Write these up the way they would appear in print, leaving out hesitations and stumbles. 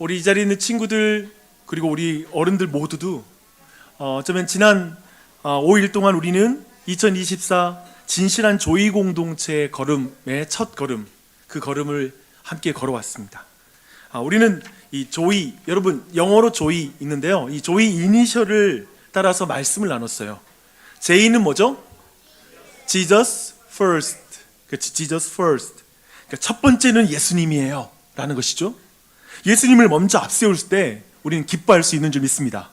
우리 이 자리에 있는 친구들 그리고 우리 어른들 모두도 어쩌면 지난 5일 동안 우리는 2024 진실한 조이 공동체의 걸음의 첫 걸음, 그 걸음을 함께 걸어왔습니다. 우리는 이 조이, 여러분 영어로 조이 있는데요, 이 조이 이니셜을 따라서 말씀을 나눴어요. J는 뭐죠? Jesus first. 그렇지, Jesus first. 그러니까 첫 번째는 예수님이에요 라는 것이죠. 예수님을 먼저 앞세울 때 우리는 기뻐할 수 있는 줄 믿습니다.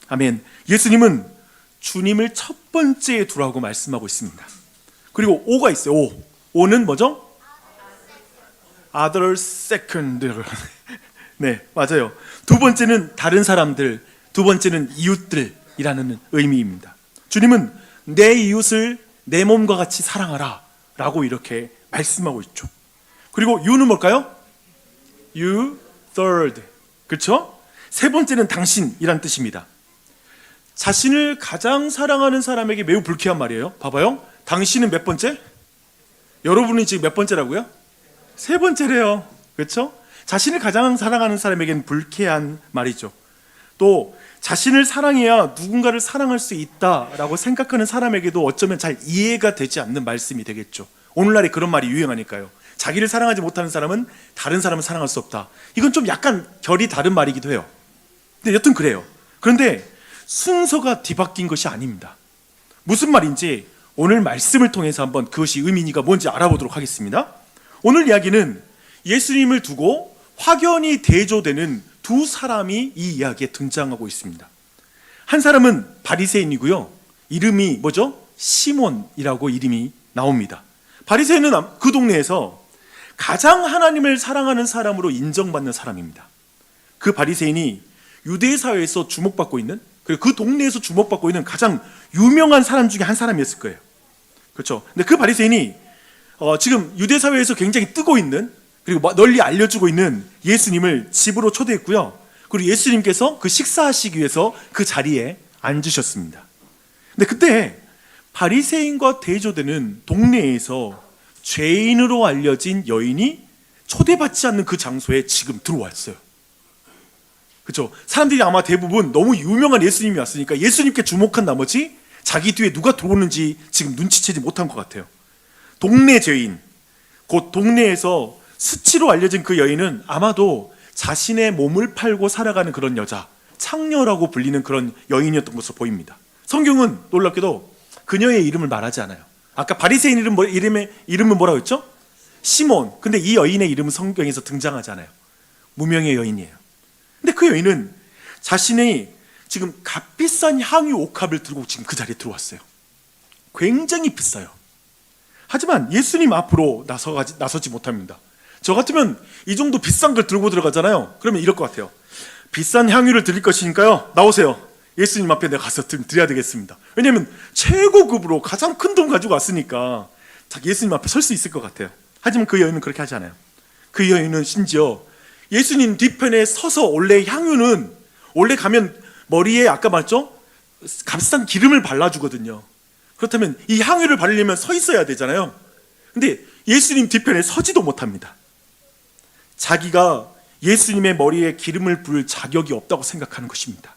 아멘. 예수님은 주님을 첫 번째에 두라고 말씀하고 있습니다. 그리고 O가 있어요. O는 뭐죠? Other second. 네, 맞아요. 두 번째는 다른 사람들, 두 번째는 이웃들이라는 의미입니다. 주님은 내 이웃을 내 몸과 같이 사랑하라 라고 이렇게 말씀하고 있죠. 그리고 You는 뭘까요? You third. 그렇죠? 세 번째는 당신이란 뜻입니다. 자신을 가장 사랑하는 사람에게 매우 불쾌한 말이에요. 봐봐요. 당신은 몇 번째? 여러분이 지금 몇 번째라고요? 세 번째래요. 그렇죠? 자신을 가장 사랑하는 사람에게는 불쾌한 말이죠. 또 자신을 사랑해야 누군가를 사랑할 수 있다라고 생각하는 사람에게도 어쩌면 잘 이해가 되지 않는 말씀이 되겠죠. 오늘날에 그런 말이 유행하니까요. 자기를 사랑하지 못하는 사람은 다른 사람을 사랑할 수 없다. 이건 좀 약간 결이 다른 말이기도 해요. 근데 여튼 그래요. 그런데 순서가 뒤바뀐 것이 아닙니다. 무슨 말인지 오늘 말씀을 통해서 한번 그것이 의미가 뭔지 알아보도록 하겠습니다. 오늘 이야기는 예수님을 두고 확연히 대조되는 두 사람이 이 이야기에 등장하고 있습니다. 한 사람은 바리새인이고요. 이름이 뭐죠? 시몬이라고 이름이 나옵니다. 바리새인은 그 동네에서 가장 하나님을 사랑하는 사람으로 인정받는 사람입니다. 그 바리새인이 유대 사회에서 주목받고 있는, 그리고 그 동네에서 주목받고 있는 가장 유명한 사람 중에 한 사람이었을 거예요. 그렇죠? 근데 그 바리새인이 지금 유대 사회에서 굉장히 뜨고 있는, 그리고 널리 알려주고 있는 예수님을 집으로 초대했고요. 그리고 예수님께서 그 식사하시기 위해서 그 자리에 앉으셨습니다. 근데 그때 바리새인과 대조되는 동네에서 죄인으로 알려진 여인이 초대받지 않는 그 장소에 지금 들어왔어요. 그렇죠? 사람들이 아마 대부분 너무 유명한 예수님이 왔으니까 예수님께 주목한 나머지 자기 뒤에 누가 들어오는지 지금 눈치채지 못한 것 같아요. 동네 죄인, 곧 동네에서 수치로 알려진 그 여인은 아마도 자신의 몸을 팔고 살아가는 그런 여자, 창녀라고 불리는 그런 여인이었던 것으로 보입니다. 성경은 놀랍게도 그녀의 이름을 말하지 않아요. 아까 바리새인 이름은 뭐라고 했죠? 시몬. 근데 이 여인의 이름은 성경에서 등장하지 않아요. 무명의 여인이에요. 근데 그 여인은 자신의 지금 값비싼 향유 옥합을 들고 지금 그 자리에 들어왔어요. 굉장히 비싸요. 하지만 예수님 앞으로 나서지 못합니다. 저 같으면 이 정도 비싼 걸 들고 들어가잖아요. 그러면 이럴 것 같아요. 비싼 향유를 드릴 것이니까요, 나오세요. 예수님 앞에 내가 가서 드려야 되겠습니다. 왜냐하면 최고급으로 가장 큰 돈 가지고 왔으니까 예수님 앞에 설 수 있을 것 같아요. 하지만 그 여인은 그렇게 하지 않아요. 그 여인은 심지어 예수님 뒤편에 서서, 원래 향유는 원래 가면 머리에 아까 말했죠? 값싼 기름을 발라주거든요. 그렇다면 이 향유를 바르려면 서 있어야 되잖아요. 근데 예수님 뒤편에 서지도 못합니다. 자기가 예수님의 머리에 기름을 부을 자격이 없다고 생각하는 것입니다.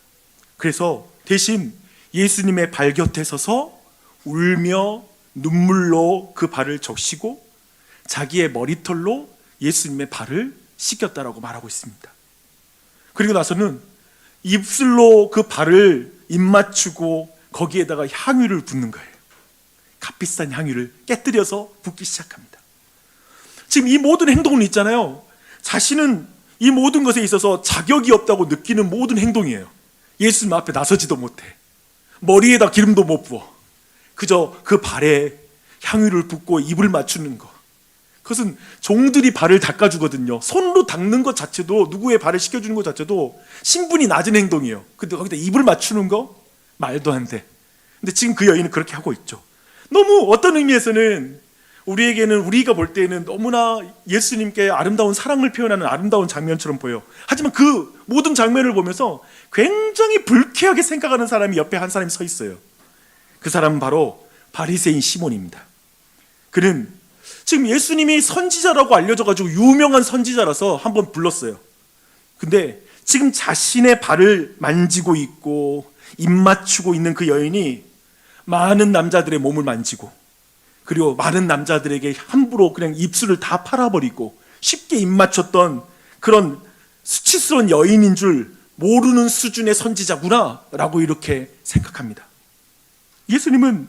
그래서 대신 예수님의 발 곁에 서서 울며 눈물로 그 발을 적시고 자기의 머리털로 예수님의 발을 씻겼다라고 말하고 있습니다. 그리고 나서는 입술로 그 발을 입맞추고 거기에다가 향유를 붓는 거예요. 값비싼 향유를 깨뜨려서 붓기 시작합니다. 지금 이 모든 행동은 있잖아요, 자신은 이 모든 것에 있어서 자격이 없다고 느끼는 모든 행동이에요. 예수님 앞에 나서지도 못해. 머리에다 기름도 못 부어. 그저 그 발에 향유를 붓고 입을 맞추는 거. 그것은 종들이 발을 닦아주거든요. 손으로 닦는 것 자체도, 누구의 발을 씻겨주는 것 자체도 신분이 낮은 행동이에요. 근데 거기다 입을 맞추는 거? 말도 안 돼. 근데 지금 그 여인은 그렇게 하고 있죠. 너무 어떤 의미에서는 우리가 볼 때는 너무나 예수님께 아름다운 사랑을 표현하는 아름다운 장면처럼 보여요. 하지만 그 모든 장면을 보면서 굉장히 불쾌하게 생각하는 사람이 옆에 한 사람이 서 있어요. 그 사람은 바로 바리새인 시몬입니다. 그는 지금 예수님이 선지자라고 알려져가지고 유명한 선지자라서 한번 불렀어요. 근데 지금 자신의 발을 만지고 있고 입 맞추고 있는 그 여인이 많은 남자들의 몸을 만지고, 그리고 많은 남자들에게 함부로 그냥 입술을 다 팔아버리고 쉽게 입 맞췄던 그런 수치스러운 여인인 줄 모르는 수준의 선지자구나 라고 이렇게 생각합니다. 예수님은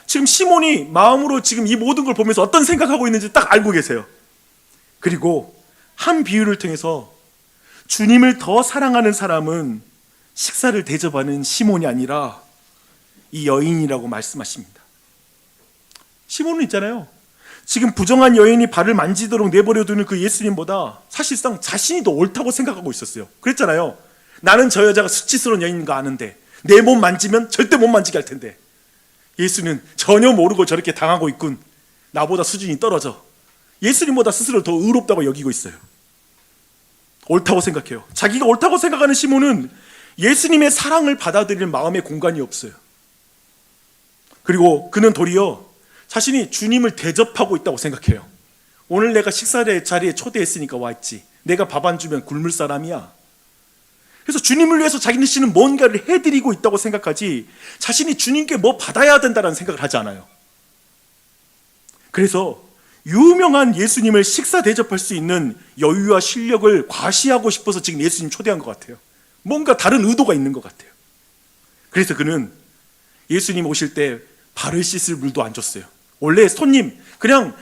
지금 시몬이 마음으로 지금 이 모든 걸 보면서 어떤 생각하고 있는지 딱 알고 계세요. 그리고 한 비유를 통해서 주님을 더 사랑하는 사람은 식사를 대접하는 시몬이 아니라 이 여인이라고 말씀하십니다. 시몬은 있잖아요, 지금 부정한 여인이 발을 만지도록 내버려두는 그 예수님보다 사실상 자신이 더 옳다고 생각하고 있었어요. 그랬잖아요. 나는 저 여자가 수치스러운 여인인 거 아는데 내 몸 만지면 절대 못 만지게 할 텐데 예수는 전혀 모르고 저렇게 당하고 있군. 나보다 수준이 떨어져. 예수님보다 스스로를 더 의롭다고 여기고 있어요. 옳다고 생각해요. 자기가 옳다고 생각하는 시몬은 예수님의 사랑을 받아들일 마음의 공간이 없어요. 그리고 그는 도리어 자신이 주님을 대접하고 있다고 생각해요. 오늘 내가 식사 자리에 초대했으니까 왔지. 내가 밥 안 주면 굶을 사람이야. 그래서 주님을 위해서 자기는 뭔가를 해드리고 있다고 생각하지, 자신이 주님께 뭐 받아야 된다는 생각을 하지 않아요. 그래서 유명한 예수님을 식사 대접할 수 있는 여유와 실력을 과시하고 싶어서 지금 예수님 초대한 것 같아요. 뭔가 다른 의도가 있는 것 같아요. 그래서 그는 예수님 오실 때 발을 씻을 물도 안 줬어요. 원래 손님, 그냥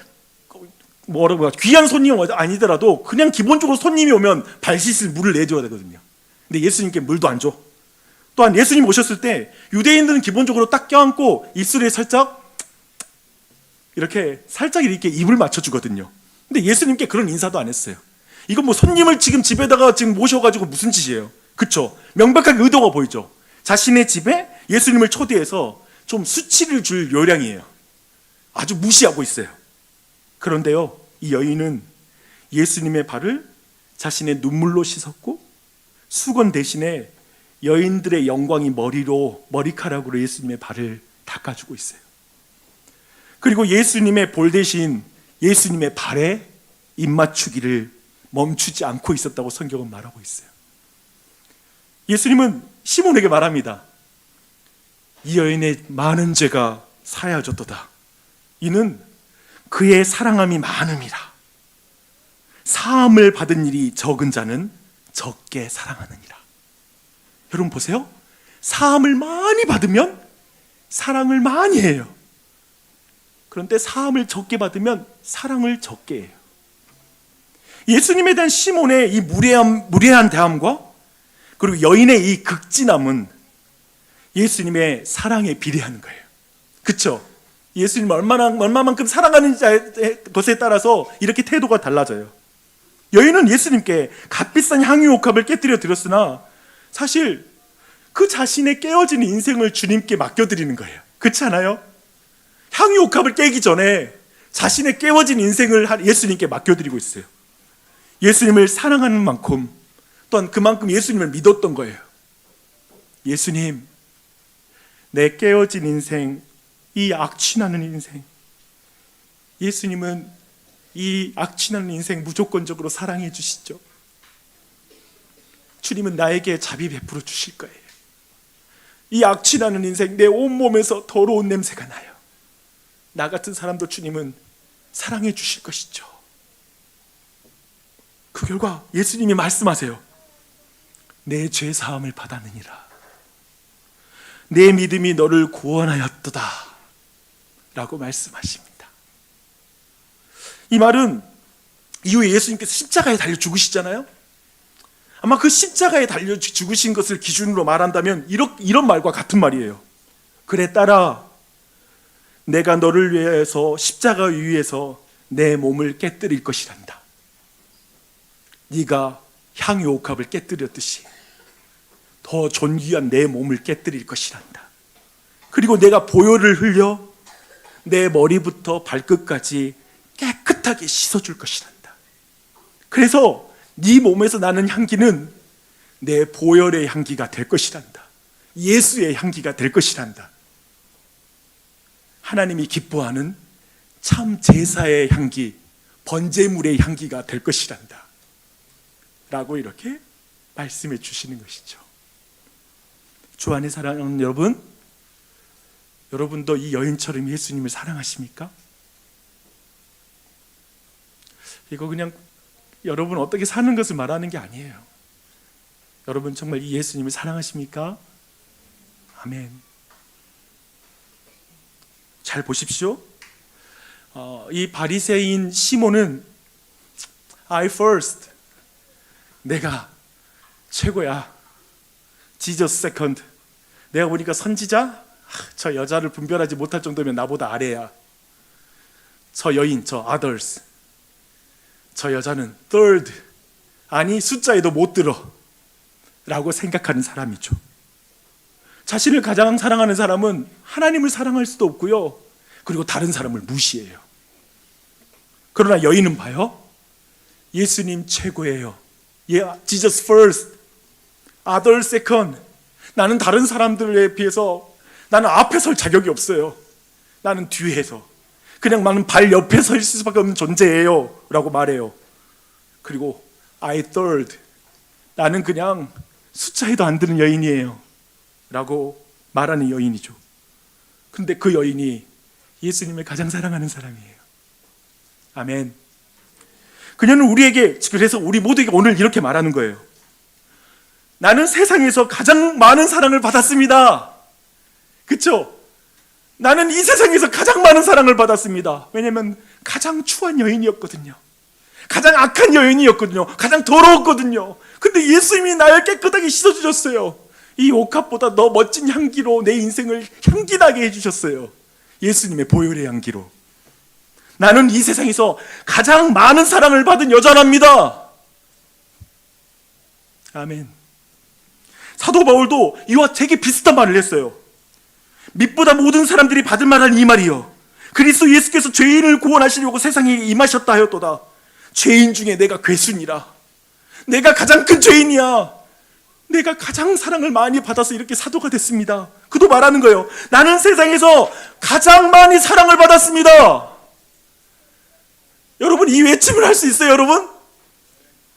귀한 손님 아니더라도 그냥 기본적으로 손님이 오면 발 씻을 물을 내줘야 되거든요. 근데 예수님께 물도 안 줘. 또한 예수님 오셨을 때 유대인들은 기본적으로 딱 껴안고 입술에 살짝 이렇게 입을 맞춰주거든요. 근데 예수님께 그런 인사도 안 했어요. 이건 뭐 손님을 지금 집에다가 지금 모셔가지고 무슨 짓이에요? 그쵸? 명백하게 의도가 보이죠? 자신의 집에 예수님을 초대해서 좀 수치를 줄 요량이에요. 아주 무시하고 있어요. 그런데요, 이 여인은 예수님의 발을 자신의 눈물로 씻었고, 수건 대신에 여인들의 영광이 머리카락으로 예수님의 발을 닦아주고 있어요. 그리고 예수님의 볼 대신 예수님의 발에 입맞추기를 멈추지 않고 있었다고 성경은 말하고 있어요. 예수님은 시몬에게 말합니다. 이 여인의 많은 죄가 사하여졌도다. 이는 그의 사랑함이 많음이라. 사함을 받은 일이 적은 자는 적게 사랑하느니라. 여러분 보세요. 사함을 많이 받으면 사랑을 많이 해요. 그런데 사함을 적게 받으면 사랑을 적게 해요. 예수님에 대한 시몬의 이 무례한 대함과 그리고 여인의 이 극진함은 예수님의 사랑에 비례하는 거예요. 그렇죠? 예수님 얼마만큼 사랑하는 것에 따라서 이렇게 태도가 달라져요. 여인은 예수님께 값비싼 향유옥합을 깨뜨려 드렸으나 사실 그 자신의 깨어진 인생을 주님께 맡겨드리는 거예요. 그렇지 않아요? 향유옥합을 깨기 전에 자신의 깨어진 인생을 예수님께 맡겨드리고 있어요. 예수님을 사랑하는 만큼 또한 그만큼 예수님을 믿었던 거예요. 예수님, 내 깨어진 인생, 이 악취나는 인생, 예수님은 이 악취나는 인생 무조건적으로 사랑해 주시죠. 주님은 나에게 자비 베풀어 주실 거예요. 이 악취나는 인생, 내 온몸에서 더러운 냄새가 나요. 나 같은 사람도 주님은 사랑해 주실 것이죠. 그 결과 예수님이 말씀하세요. 내 죄 사함을 받았느니라. 내 믿음이 너를 구원하였도다 라고 말씀하십니다. 이 말은 이후에 예수님께서 십자가에 달려 죽으시잖아요. 아마 그 십자가에 달려 죽으신 것을 기준으로 말한다면 이런 말과 같은 말이에요. 그래 딸아, 내가 너를 위해서 십자가 위에서 내 몸을 깨뜨릴 것이란다. 네가 향유옥합을 깨뜨렸듯이 더 존귀한 내 몸을 깨뜨릴 것이란다. 그리고 내가 보혈을 흘려 내 머리부터 발끝까지 깨끗하게 씻어줄 것이란다. 그래서 네 몸에서 나는 향기는 내 보혈의 향기가 될 것이란다. 예수의 향기가 될 것이란다. 하나님이 기뻐하는 참 제사의 향기, 번제물의 향기가 될 것이란다 라고 이렇게 말씀해 주시는 것이죠. 주 안에 사랑하는 여러분, 여러분도 이 여인처럼 예수님을 사랑하십니까? 이거 그냥 여러분 어떻게 사는 것을 말하는 게 아니에요. 여러분 정말 이 예수님을 사랑하십니까? 아멘. 잘 보십시오. 이 바리새인 시몬은 I first, 내가 최고야. Jesus second. 내가 보니까 선지자? 저 여자를 분별하지 못할 정도면 나보다 아래야. 저 여인, 저 others. 저 여자는 third. 아니 숫자에도 못 들어 라고 생각하는 사람이죠. 자신을 가장 사랑하는 사람은 하나님을 사랑할 수도 없고요, 그리고 다른 사람을 무시해요. 그러나 여인은 봐요. 예수님 최고예요. Jesus first, others second. 나는 다른 사람들에 비해서 나는 앞에 설 자격이 없어요. 나는 뒤에서, 그냥 나는 발 옆에 서 있을 수밖에 없는 존재예요 라고 말해요. 그리고 I third, 나는 그냥 숫자에도 안 드는 여인이에요 라고 말하는 여인이죠. 근데 그 여인이 예수님을 가장 사랑하는 사람이에요. 아멘. 그녀는 우리에게, 그래서 우리 모두에게 오늘 이렇게 말하는 거예요. 나는 세상에서 가장 많은 사랑을 받았습니다. 그쵸? 나는 이 세상에서 가장 많은 사랑을 받았습니다. 왜냐면 가장 추한 여인이었거든요. 가장 악한 여인이었거든요. 가장 더러웠거든요. 근데 예수님이 나를 깨끗하게 씻어주셨어요. 이 옥합보다 더 멋진 향기로 내 인생을 향기나게 해주셨어요. 예수님의 보혈의 향기로. 나는 이 세상에서 가장 많은 사랑을 받은 여자랍니다. 아멘. 사도 바울도 이와 되게 비슷한 말을 했어요. 밑보다 모든 사람들이 받을 만한 이 말이요, 그리스도 예수께서 죄인을 구원하시려고 세상에 임하셨다 하였도다. 죄인 중에 내가 괴순이라. 내가 가장 큰 죄인이야. 내가 가장 사랑을 많이 받아서 이렇게 사도가 됐습니다. 그도 말하는 거예요. 나는 세상에서 가장 많이 사랑을 받았습니다. 여러분 이 외침을 할 수 있어요? 여러분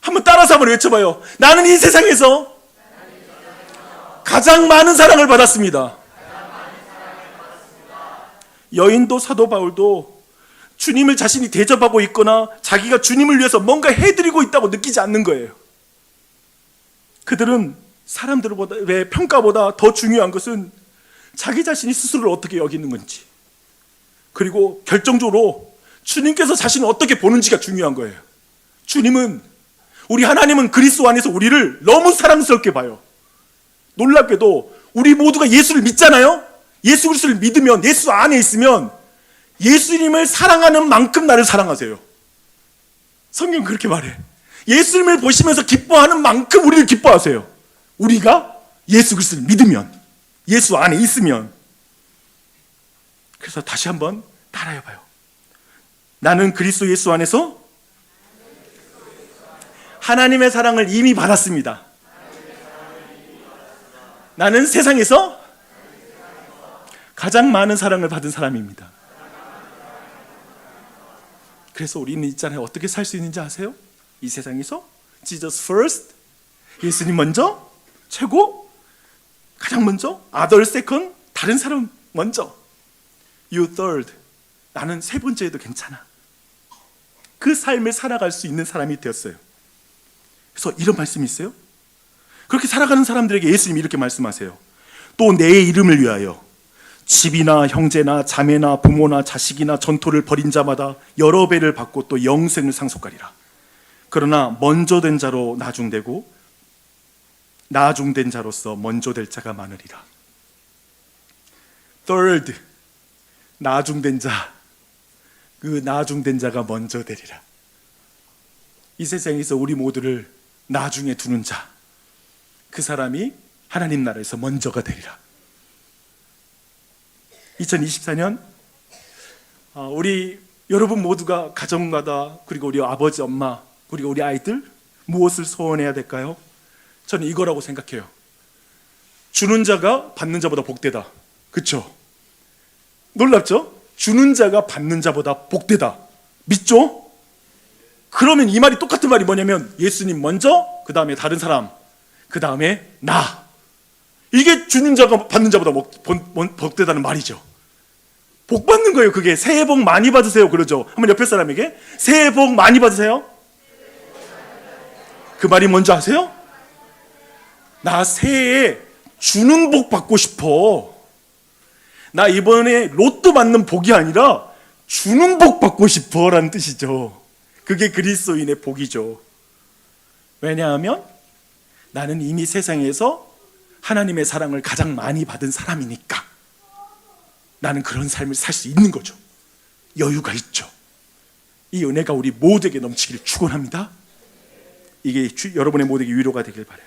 한번 따라서 한번 외쳐봐요. 나는 이 세상에서 가장 많은 사랑을 받았습니다. 여인도 사도 바울도 주님을 자신이 대접하고 있거나 자기가 주님을 위해서 뭔가 해드리고 있다고 느끼지 않는 거예요. 그들은 사람들의 평가보다 더 중요한 것은 자기 자신이 스스로를 어떻게 여기는 건지, 그리고 결정적으로 주님께서 자신을 어떻게 보는지가 중요한 거예요. 주님은, 우리 하나님은 그리스도 안에서 우리를 너무 사랑스럽게 봐요. 놀랍게도 우리 모두가 예수를 믿잖아요. 예수 그리스도를 믿으면, 예수 안에 있으면 예수님을 사랑하는 만큼 나를 사랑하세요. 성경 그렇게 말해. 예수님을 보시면서 기뻐하는 만큼 우리를 기뻐하세요. 우리가 예수 그리스도를 믿으면, 예수 안에 있으면. 그래서 다시 한번 따라해봐요. 나는 그리스도 예수 안에서 하나님의 사랑을 이미 받았습니다. 나는 세상에서 가장 많은 사랑을 받은 사람입니다. 그래서 우리는 있잖아요, 어떻게 살 수 있는지 아세요? 이 세상에서 Jesus first, 예수님 먼저, 최고, 가장 먼저, others second, 다른 사람 먼저, you third, 나는 세 번째에도 괜찮아. 그 삶을 살아갈 수 있는 사람이 되었어요. 그래서 이런 말씀이 있어요. 그렇게 살아가는 사람들에게 예수님이 이렇게 말씀하세요. 또 내 이름을 위하여 집이나 형제나 자매나 부모나 자식이나 전토를 벌인 자마다 여러 배를 받고 또 영생을 상속하리라. 그러나 먼저 된 자로 나중되고 나중된 자로서 먼저 될 자가 많으리라. Third, 나중된 자, 그 나중된 자가 먼저 되리라. 이 세상에서 우리 모두를 나중에 두는 자, 그 사람이 하나님 나라에서 먼저가 되리라. 2024년 우리 여러분 모두가 가정마다, 그리고 우리 아버지 엄마, 그리고 우리 아이들 무엇을 소원해야 될까요? 저는 이거라고 생각해요. 주는 자가 받는 자보다 복되다. 그렇죠? 놀랍죠? 주는 자가 받는 자보다 복되다. 믿죠? 그러면 이 말이 똑같은 말이 뭐냐면 예수님 먼저, 그 다음에 다른 사람, 그 다음에 나. 이게 주는 자가 받는 자보다 복되다는 말이죠. 복 받는 거예요. 그게 새해 복 많이 받으세요 그러죠. 한번 옆에 사람에게 새해 복 많이 받으세요. 그 말이 뭔지 아세요? 나 새해에 주는 복 받고 싶어. 나 이번에 로또 맞는 복이 아니라 주는 복 받고 싶어 라는 뜻이죠. 그게 그리스도인의 복이죠. 왜냐하면 나는 이미 세상에서 하나님의 사랑을 가장 많이 받은 사람이니까 나는 그런 삶을 살 수 있는 거죠. 여유가 있죠. 이 은혜가 우리 모두에게 넘치기를 축원합니다. 이게 여러분의 모두에게 위로가 되길 바라요.